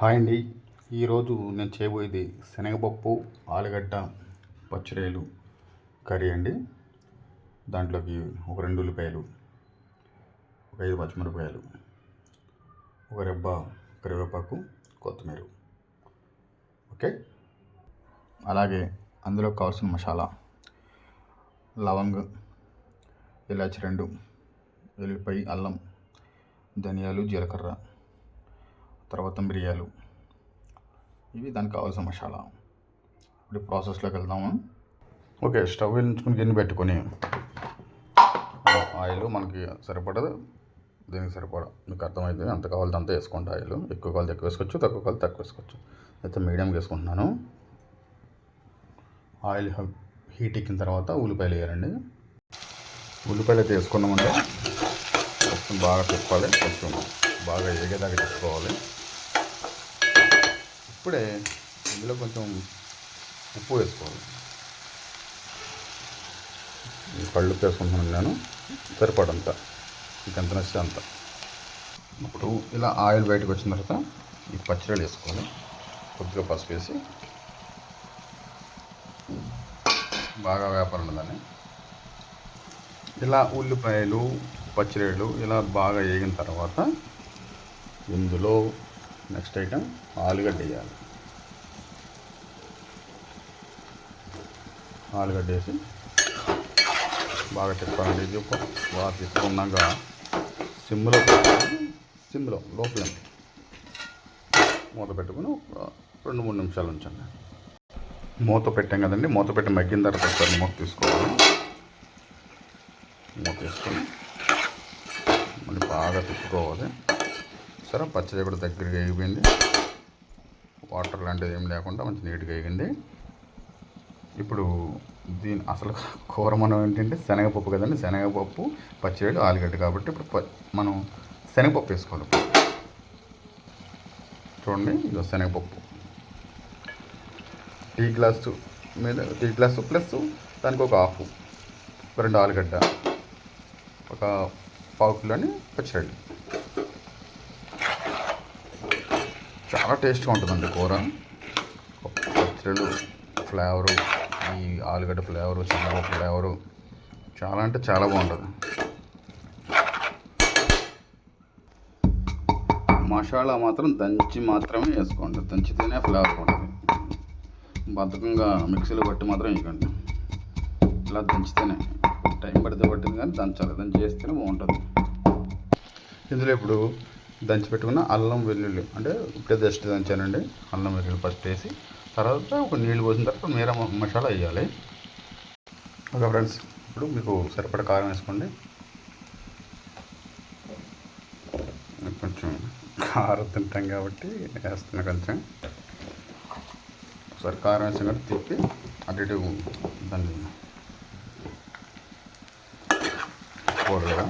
Hi అండి. ఈరోజు నేను చేయబోయేది శనగపప్పు ఆలుగడ్డ పచ్చిరొయ్యలు కర్రీ అండి. దాంట్లోకి ఒక 2 ఉల్లిపాయలు, ఒక 5 పచ్చిమిరపకాయలు, ఒక రెబ్బ కరివేపాకు, కొత్తిమీర. ఓకే, అలాగే అందులో కావాల్సిన మసాలా లవంగం, ఇలాచి 2, వెల్లుల్లిపాయ, అల్లం, ధనియాలు, జీలకర్ర, తర్వాత మిరియాలు. ఇవి దానికి కావాల్సిన మసాలా. ఇప్పుడు ప్రాసెస్లోకి వెళ్దాము. ఓకే, స్టవ్ వెలిగించుకుని గిన్నె పెట్టుకొని ఆయిల్ మనకి సరిపడదు, దీనికి సరిపడా మీకు అర్థమైంది. అంత కావాలి అంత వేసుకోండి. ఆయిల్ ఎక్కువ కావాలి ఎక్కువ వేసుకోవచ్చు, తక్కువ కావాలి తక్కువ వేసుకోవచ్చు. అయితే మీడియంగా వేసుకుంటున్నాను. ఆయిల్ హీట్ ఎక్కిన తర్వాత ఉల్లిపాయలు వేయాలండి. ఉల్లిపాయలు అయితే వేసుకున్నామంటే కొంచెం బాగా తిప్పాలి, కొంచెం బాగా ఏగేదాకా తిప్పుకోవాలి. ఇప్పుడే ఇందులో కొంచెం ఉప్పు వేసుకోవాలి. కళ్ళు వేసుకుంటున్నాను నేను, సరిపడంత, మీకు ఎంత నచ్చితే అంత. ఇప్పుడు ఇలా ఆయిల్ బయటకు వచ్చిన తర్వాత ఈ పచ్చిరొయ్యలు వేసుకోవాలి. కొద్దిగా పసుపు వేసి బాగా వేపాలండి దాన్ని. ఇలా ఉల్లిపాయలు పచ్చిరొయ్యలు ఇలా బాగా వేగిన తర్వాత ఇందులో నెక్స్ట్ ఐటెం ఆలుగడ్డ వేయాలి. ఆలుగడ్డ వేసి బాగా తిప్పాలండి. ఇది బాగా తిప్పుకున్నాక సిమ్లో లోపల మూత పెట్టుకుని ఒక 2-3 నిమిషాలు ఉంచండి. మూత పెట్టాం కదండి, మూత పెట్టి మగ్గిన తర్వాత ఒకసారి మూత తీసుకోవాలి. మూత తీసుకొని మళ్ళీ బాగా తిప్పుకోవాలి. సరే, పచ్చడి కూడా దగ్గరగా వేగిపోయింది. వాటర్ లాంటిది ఏం లేకుండా మంచి నీట్గా వేగింది. ఇప్పుడు దీని అసలు కూర మనం ఏంటంటే శనగపప్పు కదండి. శనగపప్పు పచ్చిరొయ్యలు ఆలుగడ్డ కాబట్టి ఇప్పుడు మనం శనగపప్పు వేసుకోవాలి. చూడండి, ఇది శనగపప్పు టీ గ్లాసు మీద, టీ గ్లాసు ప్లస్ దానికి ఒక హాఫ్, 2 ఆలుగడ్డ, ఒక 1/4 కిలోని పచ్చిరొయ్యలు. చాలా టేస్ట్గా ఉంటుందండి కూర. పచ్చళ్ళు ఫ్లేవరు, ఈ ఆలుగడ్డ ఫ్లేవరు, శనగపప్పు ఫ్లేవరు చాలా అంటే చాలా బాగుంటుంది. మసాలా మాత్రం దంచి మాత్రమే వేసుకోండి, దంచితేనే ఫ్లేవర్ ఉంటుంది. బద్ధకంగా మిక్సీలో పట్టి మాత్రం వేయకండి. ఇలా దంచితేనే, టైం పట్టింది కానీ దంచాలి, దంచి చేస్తేనే బాగుంటుంది. ఇందులో ఇప్పుడు దంచి పెట్టుకున్న అల్లం వెల్లుల్లి, అంటే ఇప్పుడే జస్ట్ దంచానండి. అల్లం వెల్లుల్లి ఫస్ట్ వేసి తర్వాత ఒక నీళ్ళు పోసిన తర్వాత మీర మసాలా వేయాలి. ఓకే ఫ్రెండ్స్, ఇప్పుడు మీకు సరిపడా కారం వేసుకోండి. కొంచెం కారం తింటాం కాబట్టి వేస్తున్నా కొంచెం. ఒకసారి కారం వేసాం కాబట్టి తిప్పి అటు ఇటు దాన్ని కూరగా.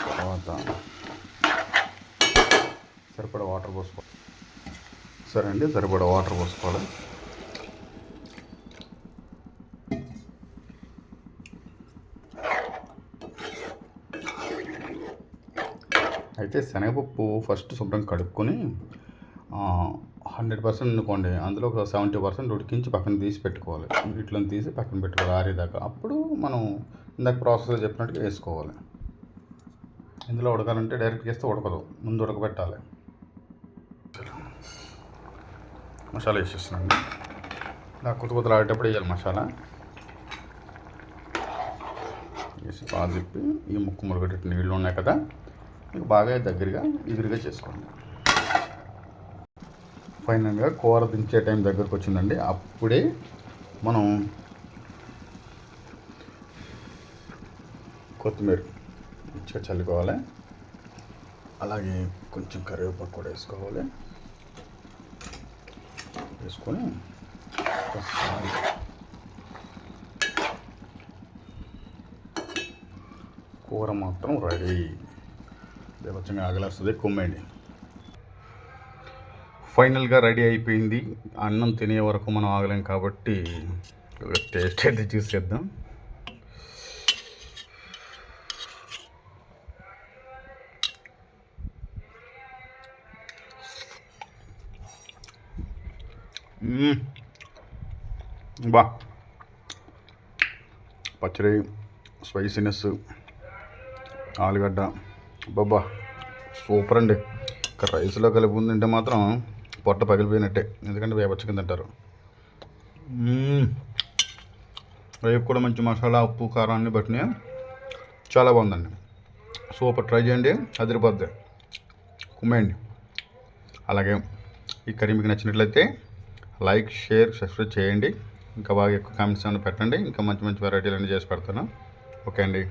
తర్వాత సరిపడా వాటర్ పోసుకోవాలి. సరే అండి, సరిపడా వాటర్ పోసుకోవాలి. అయితే శనగపప్పు ఫస్ట్ శుభ్రం కడుక్కొని 100% అనుకోండి, అందులో ఒక 70% ఉడికించి పక్కన తీసి పెట్టుకోవాలి. ఇట్లా తీసి పక్కన పెట్టుకోవాలి ఆరేదాకా. అప్పుడు మనం ఇందాక ప్రాసెస్ చెప్పినట్టుగా వేసుకోవాలి. ఇందులో ఉడకాలంటే డైరెక్ట్ చేస్తే ఉడకదు, ముందు ఉడకబెట్టాలి. మసాలా వేసేస్తున్నాను. ఇలా కొత్త ఆడేటప్పుడు వేయాలి మసాలా వేసి బాగా తిప్పి ఈ ముక్కు మురగటి నీళ్ళు ఉన్నాయి కదా, మీకు బాగా దగ్గరగా ఎదురుగా చేసుకోండి. ఫైనల్గా కూర దించే టైం దగ్గరకు వచ్చిందండి. అప్పుడే మనం కొత్తిమీర మంచిగా చల్లుకోవాలి. అలాగే కొంచెం కరివేపాకు కూడా వేసుకోవాలి. వేసుకొని కూర మాత్రం రెడీ. దేవచ్చంగా ఆగలేస్తుంది, కుమ్మేయండి. ఫైనల్గా రెడీ అయిపోయింది. అన్నం తినే వరకు మనం ఆగలేం కాబట్టి టేస్ట్ అయితే చూసేద్దాం. బా పచ్చడి, స్పైసీనెస్, ఆలుగడ్డ, బాబా సూపర్ అండి. ఇంకా రైస్లో కలుపుకుని తింటే మాత్రం పొట్ట పగిలిపోయినట్టే, ఎందుకంటే వేపచ్చ కింద తింటారు. రేపు కూడా మంచి మసాలా, ఉప్పు, కారం అన్నీ పట్టినాయి. చాలా బాగుందండి. సూపర్, ట్రై చేయండి, అదిరిపోద్ది, కుమ్మేయండి. అలాగే ఈ కర్రీ మీకు నచ్చినట్లయితే లైక్, షేర్, సబ్స్క్రైబ్ చేయండి. ఇంకా బాగా ఎక్కువ కామెంట్స్ ఏమైనా పెట్టండి, ఇంకా మంచి మంచి వెరైటీలు అన్నీ చేసి పెడతాను. ఓకే అండి.